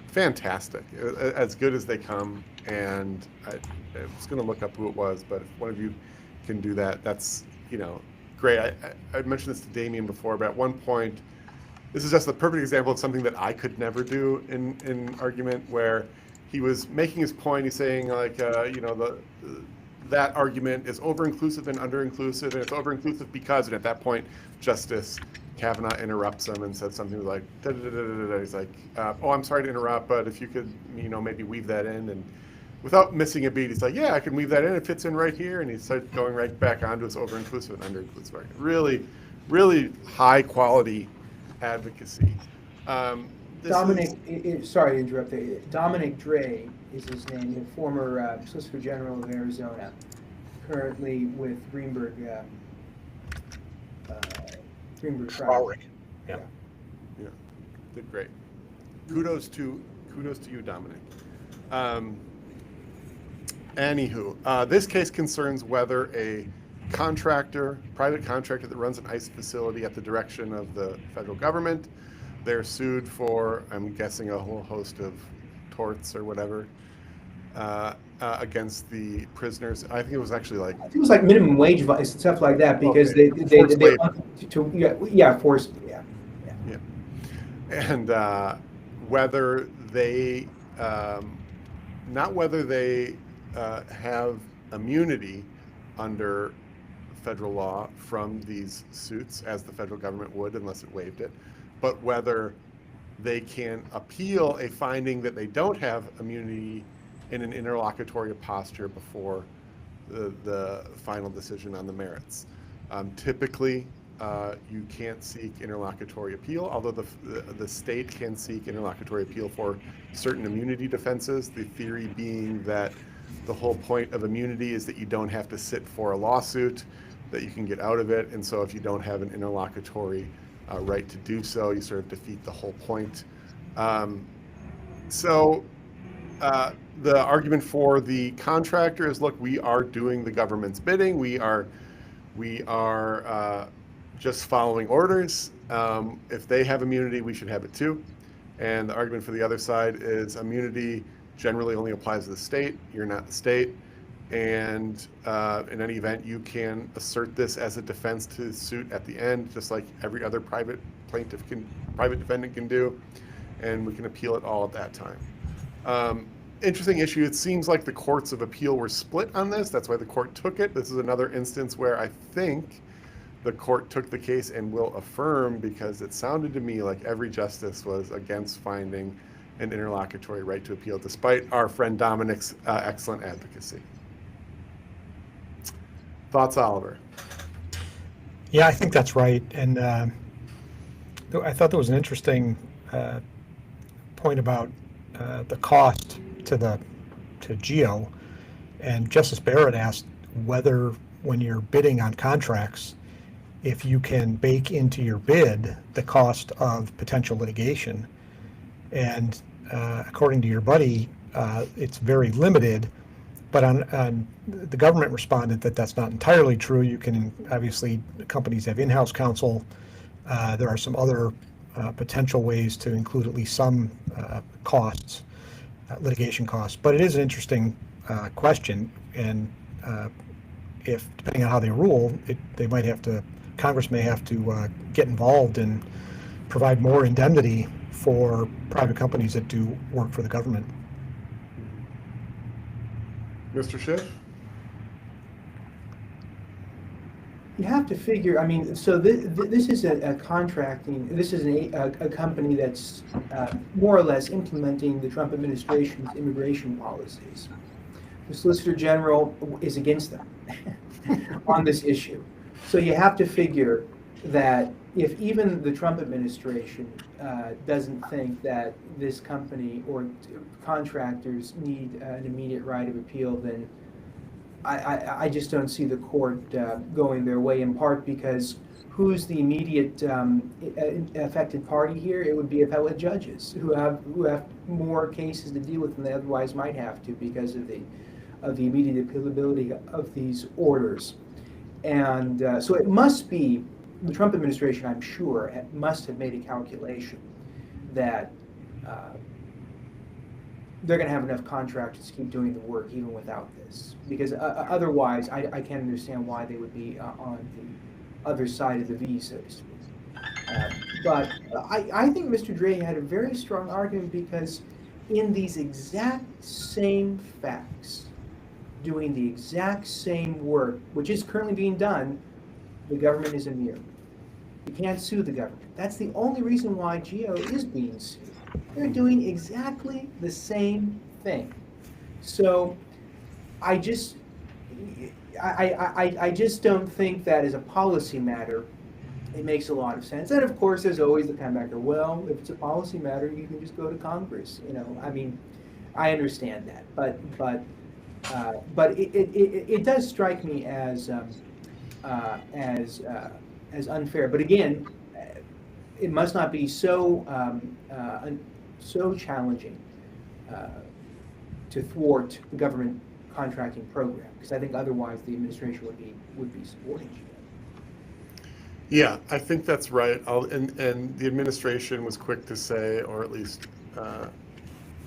Speaker 1: fantastic, as good as they come. And I was going to look up who it was, but if one of you can do that, that's, great. I mentioned this to Damien before, but at one point, this is just the perfect example of something that I could never do in argument, where he was making his point. He's saying, like, that argument is over-inclusive and under-inclusive, and it's over-inclusive because, and at that point, Justice Kavanaugh interrupts him and says something like, da-da-da-da-da-da. He's like, oh, I'm sorry to interrupt, but if you could, maybe weave that in. And without missing a beat, he's like, yeah, I can weave that in. It fits in right here. And he starts going right back onto his over-inclusive and under-inclusive argument. Really, really high-quality advocacy.
Speaker 3: Sorry to interrupt there. Dominic Dre is his name, a former Solicitor General of Arizona, currently with Greenberg. Greenberg trial.
Speaker 2: Yeah.
Speaker 1: Did great. Kudos to you, Dominic. Anywho, this case concerns whether a private contractor that runs an ICE facility at the direction of the federal government, they're sued for, I'm guessing, a whole host of torts or whatever, against the prisoners. I think it was actually like,
Speaker 3: I think it was like minimum wage stuff like that, because
Speaker 1: okay.
Speaker 3: they wanted to force.
Speaker 1: And whether they, not whether they have immunity under federal law from these suits, as the federal government would unless it waived it, but whether they can appeal a finding that they don't have immunity in an interlocutory posture before the final decision on the merits. Typically, you can't seek interlocutory appeal, although the state can seek interlocutory appeal for certain immunity defenses, the theory being that the whole point of immunity is that you don't have to sit for a lawsuit, that you can get out of it, and so if you don't have an interlocutory right to do so, you sort of defeat the whole point. The argument for the contractor is, look, we are doing the government's bidding. We are just following orders. If they have immunity, we should have it too. And the argument for the other side is immunity generally only applies to the state. You're not the state. And in any event, you can assert this as a defense to the suit at the end, just like every other private defendant can do. And we can appeal it all at that time. Interesting issue. It seems like the courts of appeal were split on this. That's why the court took it. This is another instance where I think the court took the case and will affirm, because it sounded to me like every justice was against finding an interlocutory right to appeal, despite our friend Dominic's excellent advocacy. Thoughts, Oliver?
Speaker 2: Yeah, I think that's right. And I thought there was an interesting point about the cost to GEO. And Justice Barrett asked whether, when you're bidding on contracts, if you can bake into your bid the cost of potential litigation. And according to your buddy, it's very limited. But on the government responded that that's not entirely true. You can, obviously, companies have in-house counsel. There are some other potential ways to include at least some costs, litigation costs. But it is an interesting question, and if, depending on how they rule, Congress may have to get involved and provide more indemnity for private companies that do work for the government.
Speaker 1: Mr. Schiff?
Speaker 3: You have to figure, I mean, so this is a contracting, this is a company that's more or less implementing the Trump administration's immigration policies. The Solicitor General is against them on this issue. So you have to figure that if even the Trump administration doesn't think that this company or contractors need an immediate right of appeal, then I just don't see the court going their way, in part because who's the immediate affected party here? It would be appellate judges who have more cases to deal with than they otherwise might have to because of the immediate appealability of these orders. And so it must be, the Trump administration, I'm sure, must have made a calculation that they're going to have enough contractors to keep doing the work even without this. Because otherwise, I can't understand why they would be on the other side of the V, so to speak. But I think Mr. Dre had a very strong argument because in these exact same facts, doing the exact same work, which is currently being done, the government is immune. You can't sue the government. That's the only reason why GEO is being sued. They're doing exactly the same thing. So I just don't think that as a policy matter, it makes a lot of sense. And of course, there's always the comebacker, well, if it's a policy matter, you can just go to Congress. You know, I mean, I understand that, but it does strike me as unfair. But again, it must not be so challenging to thwart the government contracting program, because I think otherwise the administration would be supporting it.
Speaker 1: Yeah, I think that's right. And the administration was quick to say, or at least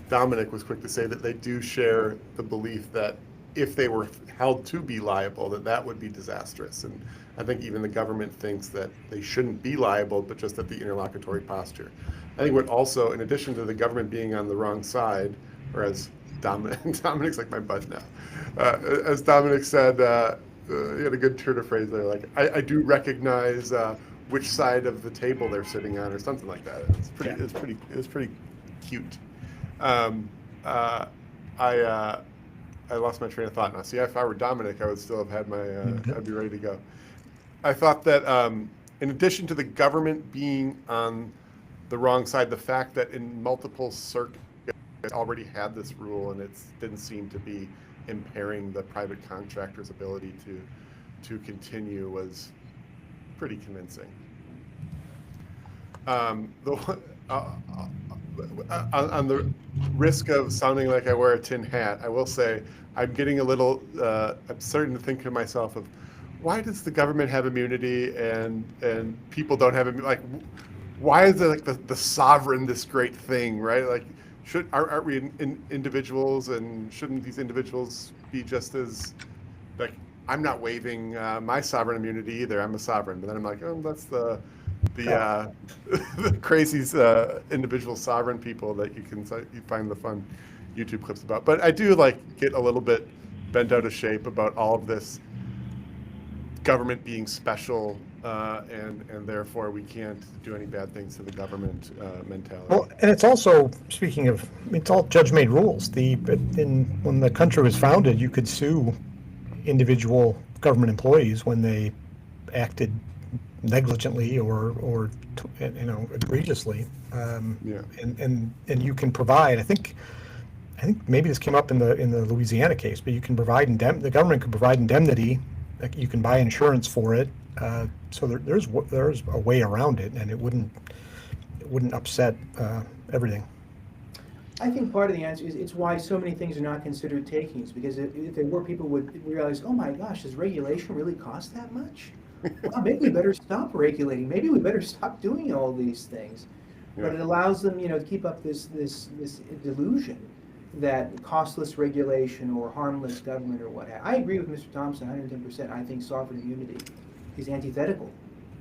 Speaker 1: Dominic was quick to say, that they do share the belief that if they were held to be liable, that would be disastrous. And I think even the government thinks that they shouldn't be liable, but just at the interlocutory posture. I think what also, in addition to the government being on the wrong side, or as Dominic's like my bud now, as Dominic said, he had a good turn of phrase there, like, I do recognize which side of the table they're sitting on, or something like that. It was pretty cute. I lost my train of thought now. See, if I were Dominic, I would still have had my, I'd be ready to go. I thought that in addition to the government being on the wrong side, the fact that in multiple circuits it already had this rule and it didn't seem to be impairing the private contractor's ability to continue was pretty convincing. On the risk of sounding like I wear a tin hat, I will say I'm getting a little, I'm starting to think to myself of, why does the government have immunity and people don't have immunity? Like, why is it like the sovereign this great thing, right? Like, aren't we individuals, and shouldn't these individuals be just as, like, I'm not waiving my sovereign immunity either. I'm a sovereign, but then I'm like, oh, that's the crazy individual sovereign people that you find the fun YouTube clips about. But I do get a little bit bent out of shape about all of this government being special, and therefore we can't do any bad things to the government mentality.
Speaker 2: Well, and it's also, speaking of, it's all judge-made rules. When the country was founded, you could sue individual government employees when they acted negligently or egregiously. And you can provide. I think maybe this came up in the Louisiana case, but you can provide the government could provide indemnity. Like, you can buy insurance for it. So there's a way around it, and it wouldn't upset everything.
Speaker 3: I think part of the answer is it's why so many things are not considered takings, because if there were, people would realize, oh my gosh, does regulation really cost that much? Well, maybe we better stop regulating. Maybe we better stop doing all these things. Yeah. But it allows them, to keep up this delusion that costless regulation or harmless government or what have you. I agree with Mr. Thompson 110%. I think sovereign immunity is antithetical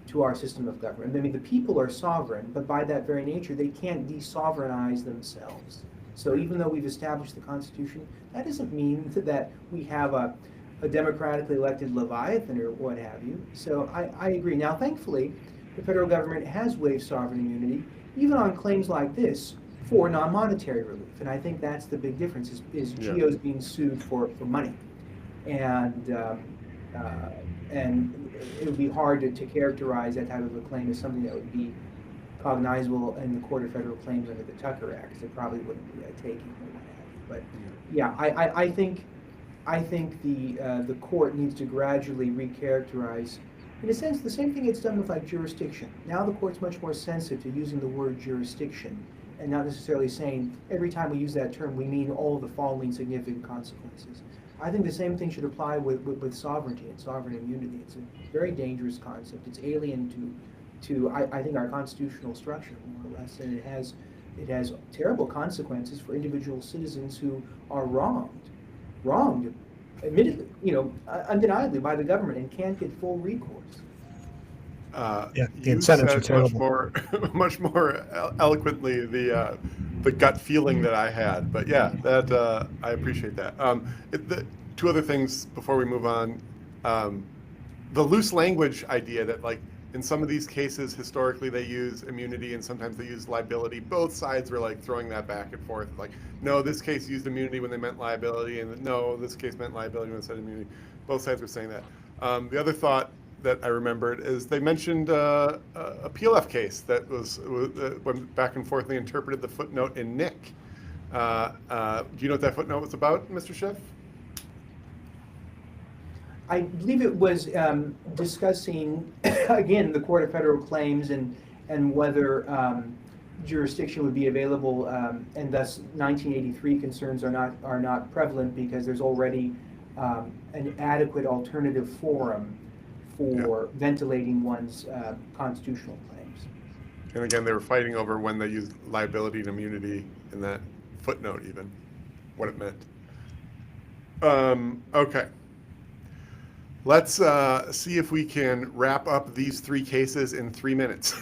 Speaker 3: to our system of government. I mean, the people are sovereign, but by that very nature, they can't de-sovereignize themselves. So even though we've established the Constitution, that doesn't mean that we have a democratically elected Leviathan or what have you. So I agree. Now, thankfully, the federal government has waived sovereign immunity, even on claims like this, for non-monetary relief. And I think that's the big difference, is GEOs being sued for money. And it would be hard to characterize that type of a claim as something that would be cognizable in the Court of Federal Claims under the Tucker Act, because it probably wouldn't be a taking or what have you. But yeah, I think the court needs to gradually recharacterize, in a sense, the same thing it's done with like jurisdiction. Now the court's much more sensitive to using the word jurisdiction and not necessarily saying every time we use that term we mean all of the following significant consequences. I think the same thing should apply with sovereignty and sovereign immunity. It's a very dangerous concept. It's alien to I think our constitutional structure more or less, and it has terrible consequences for individual citizens who are wronged, admittedly, undeniably by the government, and can't get full recourse.
Speaker 2: The
Speaker 1: you
Speaker 2: incentives are
Speaker 1: said
Speaker 2: terrible.
Speaker 1: much more eloquently the gut feeling that I had. But yeah, that I appreciate that. Two other things before we move on. The loose language idea that, like, in some of these cases, historically, they use immunity and sometimes they use liability. Both sides were like throwing that back and forth. Like, no, this case used immunity when they meant liability, and no, this case meant liability when it said immunity. Both sides were saying that. The other thought that I remembered is they mentioned a PLF case that went back and forth. They interpreted the footnote in Nick. Do you know what that footnote was about, Mr. Schiff?
Speaker 3: I believe it was discussing, again, the Court of Federal Claims and whether jurisdiction would be available, and thus 1983 concerns are not prevalent because there's already an adequate alternative forum for ventilating one's constitutional claims.
Speaker 1: And again, they were fighting over when they used liability and immunity in that footnote, even what it meant. Okay. Let's see if we can wrap up these three cases in 3 minutes.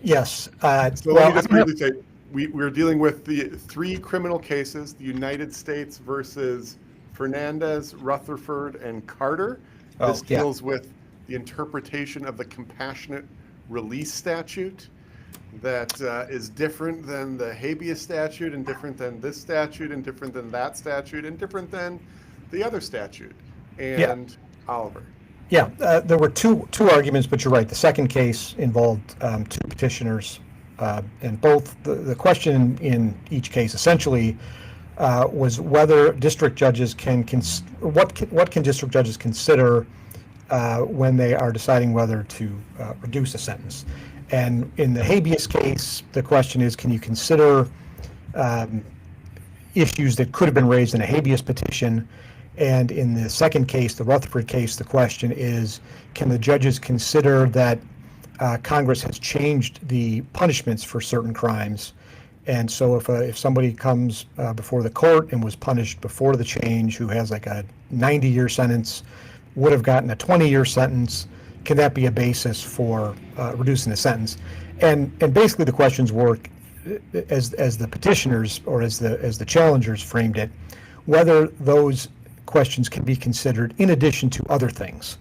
Speaker 2: Yes.
Speaker 1: So let me just briefly say, we're dealing with the three criminal cases: the United States versus Fernandez, Rutherford, and Carter. This deals with the interpretation of the compassionate release statute that is different than the habeas statute, and different than this statute, and different than that statute, and different than the other statute. And Oliver.
Speaker 2: Yeah, there were two arguments, but you're right. The second case involved two petitioners, and both the question in each case essentially was whether district judges what can district judges consider when they are deciding whether to reduce a sentence. And in the habeas case, the question is, can you consider issues that could have been raised in a habeas petition? And in the second case, the Rutherford case, the question is, can the judges consider that Congress has changed the punishments for certain crimes? And so if somebody comes before the court and was punished before the change, who has like a 90-year sentence, would have gotten a 20-year sentence, can that be a basis for reducing the sentence? And basically the questions were, as the petitioners or as the challengers framed it, whether those questions can be considered in addition to other things.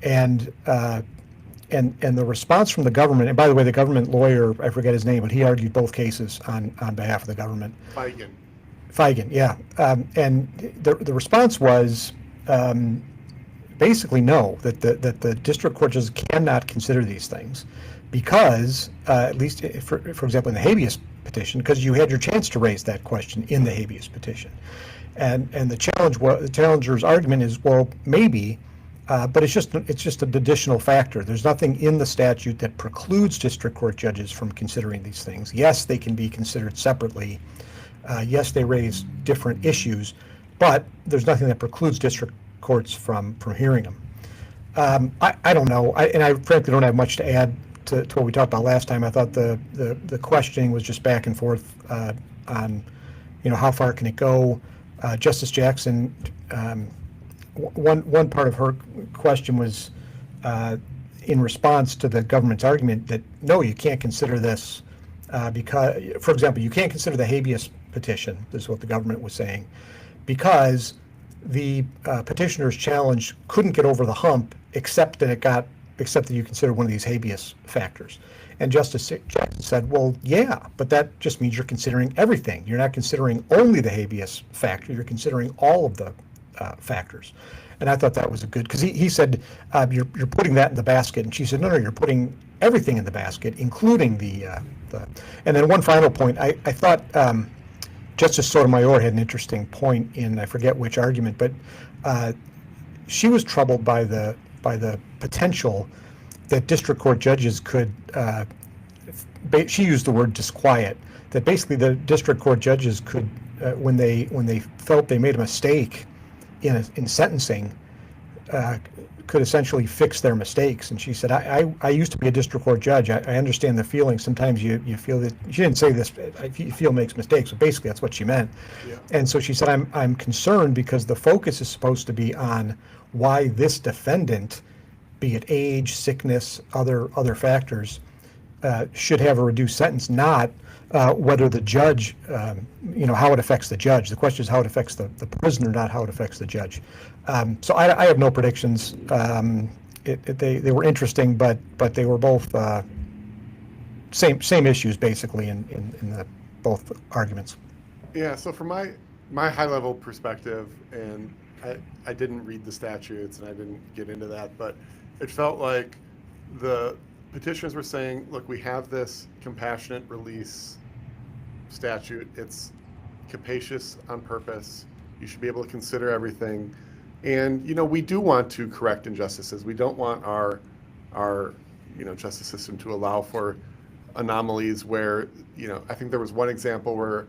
Speaker 2: And the response from the government, and by the way, the government lawyer, I forget his name, but he argued both cases on behalf of the government. Feigen, yeah. And the response was basically no, that the district court judges cannot consider these things because, at least for example, in the habeas petition, because you had your chance to raise that question in the habeas petition. And the challenger's argument is, well, maybe, but it's just an additional factor. There's nothing in the statute that precludes district court judges from considering these things. Yes, they can be considered separately. Yes, they raise different issues, but there's nothing that precludes district courts from hearing them. I don't know, and I frankly don't have much to add to what we talked about last time. I thought the questioning was just back and forth on, how far can it go. Justice Jackson, one part of her question was in response to the government's argument that no, you can't consider this because, for example, you can't consider the habeas petition, this is what the government was saying, because the petitioner's challenge couldn't get over the hump except that you consider one of these habeas factors. And Justice Jackson said, well, yeah, but that just means you're considering everything. You're not considering only the habeas factor, you're considering all of the factors. And I thought that was a good, because he said, you're putting that in the basket. And she said, no, you're putting everything in the basket, including the. And then one final point, I thought Justice Sotomayor had an interesting point in, I forget which argument, but she was troubled by the potential that district court judges could, she used the word disquiet, that basically the district court judges could, when they felt they made a mistake in sentencing, could essentially fix their mistakes. And she said, I used to be a district court judge. I understand the feeling. Sometimes you feel that, she didn't say this, you feel makes mistakes, but basically that's what she meant. Yeah. And so she said, I'm concerned because the focus is supposed to be on why this defendant, be it age, sickness, other factors, should have a reduced sentence, not whether the judge, how it affects the judge. The question is how it affects the prisoner, not how it affects the judge. So I have no predictions. They were interesting, but they were both same issues basically in both arguments.
Speaker 1: Yeah. So from my high level perspective, and I didn't read the statutes and I didn't get into that, but it felt like the petitioners were saying, look, we have this compassionate release statute. It's capacious on purpose. You should be able to consider everything. And, we do want to correct injustices. We don't want our justice system to allow for anomalies where, I think there was one example where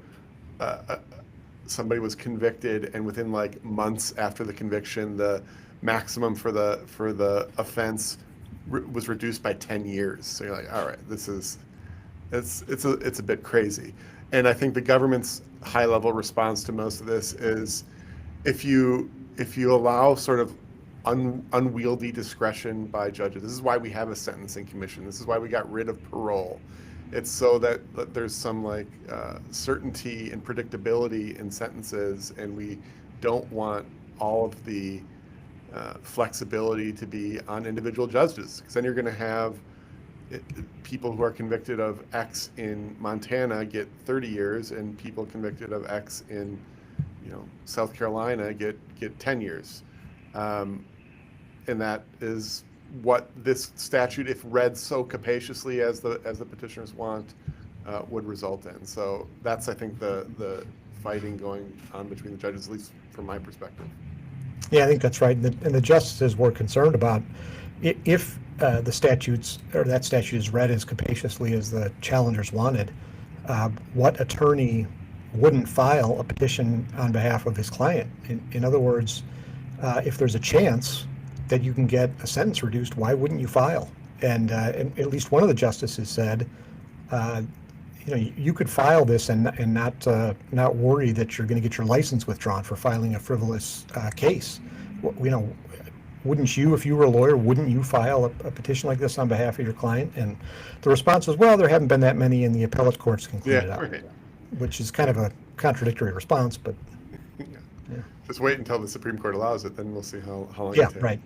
Speaker 1: somebody was convicted and within like months after the conviction, the maximum for the offense was reduced by 10 years. So you're like, all right, it's a bit crazy. And I think the government's high level response to most of this is if you allow sort of unwieldy discretion by judges, this is why we have a sentencing commission. This is why we got rid of parole. It's so that there's some certainty and predictability in sentences, and we don't want all of the flexibility to be on individual judges, because then you're going to have people who are convicted of X in Montana get 30 years, and people convicted of X in South Carolina get 10 years, and that is what this statute, if read so capaciously as the petitioners want, would result in. So that's, I think, the fighting going on between the judges, at least from my perspective.
Speaker 2: Yeah, I think that's right. And the justices were concerned about if the statutes, or that statute is read as capaciously as the challengers wanted, what attorney wouldn't file a petition on behalf of his client? In other words, if there's a chance that you can get a sentence reduced, why wouldn't you file? And at least one of the justices said, you could file this and not worry that you're going to get your license withdrawn for filing a frivolous case. Wouldn't you, if you were a lawyer, wouldn't you file a petition like this on behalf of your client? And the response was, well, there haven't been that many, and the appellate courts can clean it up, right. Which is kind of a contradictory response, but
Speaker 1: yeah. Just wait until the Supreme Court allows it, then we'll see how long
Speaker 2: it
Speaker 1: takes.
Speaker 2: Right.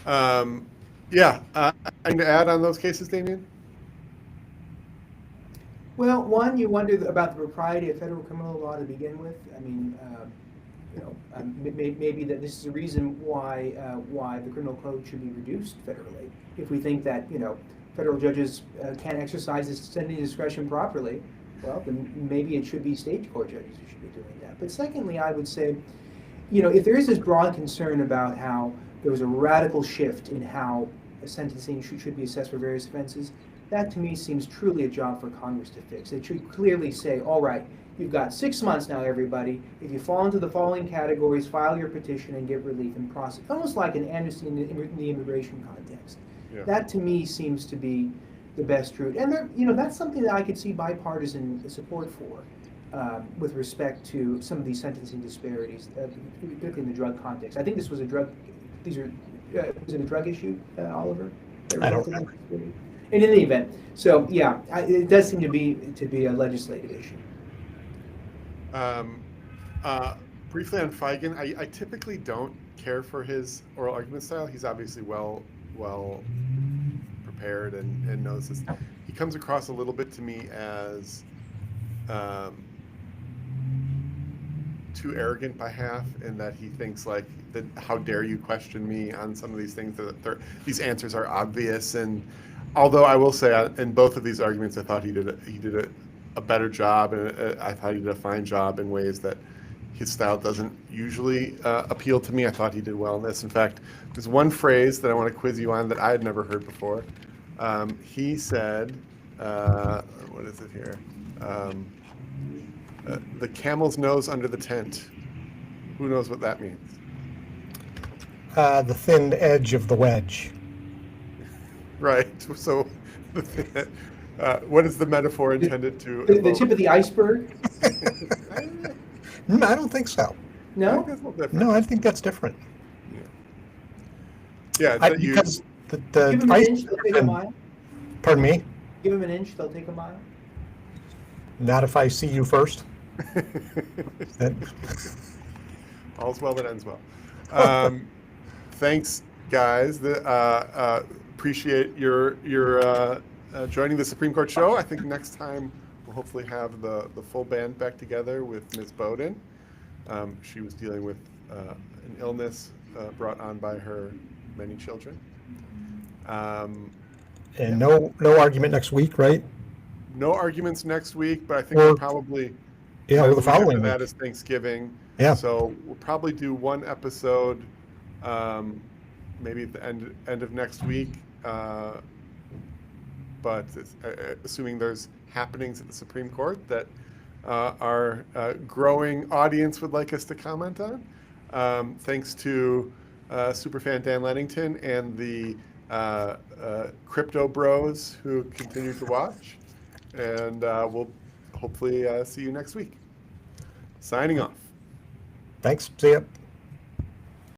Speaker 1: Anything to add on those cases, Damien?
Speaker 3: Well, one, you wonder about the propriety of federal criminal law to begin with. I mean, maybe that this is a reason why the criminal code should be reduced federally. If we think that federal judges can't exercise this sentencing discretion properly, well, then maybe it should be state court judges who should be doing that. But secondly, I would say, if there is this broad concern about how there was a radical shift in how a sentencing should be assessed for various offenses, that to me seems truly a job for Congress to fix. It should clearly say, all right, you've got 6 months now, everybody. If you fall into the following categories, file your petition and get relief in process. Almost like an amnesty in the immigration context. Yeah. That to me seems to be the best route. And that's something that I could see bipartisan support for with respect to some of these sentencing disparities, particularly in the drug context. I think this was a drug, was it a drug issue, Oliver?
Speaker 2: I don't remember.
Speaker 3: in any event, so yeah, it does seem to be a legislative issue.
Speaker 1: Um, Briefly on Feigen, I typically don't care for his oral argument style. He's obviously well prepared and knows this. He comes across a little bit to me as too arrogant by half, in that he thinks like that, how dare you question me on some of these things, that these answers are obvious. And although I will say in both of these arguments, I thought he did a better job, and I thought he did a fine job in ways that his style doesn't usually appeal to me. I thought he did well in this. In fact, there's one phrase that I want to quiz you on that I had never heard before. He said, what is it here? The camel's nose under the tent. Who knows what that means?
Speaker 2: The thin edge of the wedge.
Speaker 1: Right. So, what is the metaphor intended to?
Speaker 3: The tip of the iceberg?
Speaker 2: No, I don't think so.
Speaker 3: No?
Speaker 2: No, I think that's different.
Speaker 1: Yeah.
Speaker 2: Because the
Speaker 3: Give him an inch, they'll take a mile.
Speaker 2: Pardon me?
Speaker 3: Give him an inch, they'll take a mile.
Speaker 2: Not if I see you first.
Speaker 1: All's well that ends well. Thanks, guys. Appreciate your joining the Supreme Court show. I think next time we'll hopefully have the full band back together with Ms. Bowden. She was dealing with an illness brought on by her many children.
Speaker 2: And no argument next week, right?
Speaker 1: No arguments next week, but I think
Speaker 2: Or-
Speaker 1: we'll probably
Speaker 2: or the following
Speaker 1: after that
Speaker 2: week.
Speaker 1: is Thanksgiving.
Speaker 2: Yeah.
Speaker 1: So we'll probably do one episode, maybe at the end of next week. But assuming there's happenings at the Supreme Court that our growing audience would like us to comment on. Thanks to superfan Dan Lennington and the crypto bros who continue to watch. And we'll hopefully see you next week. Signing off.
Speaker 2: Thanks. See ya.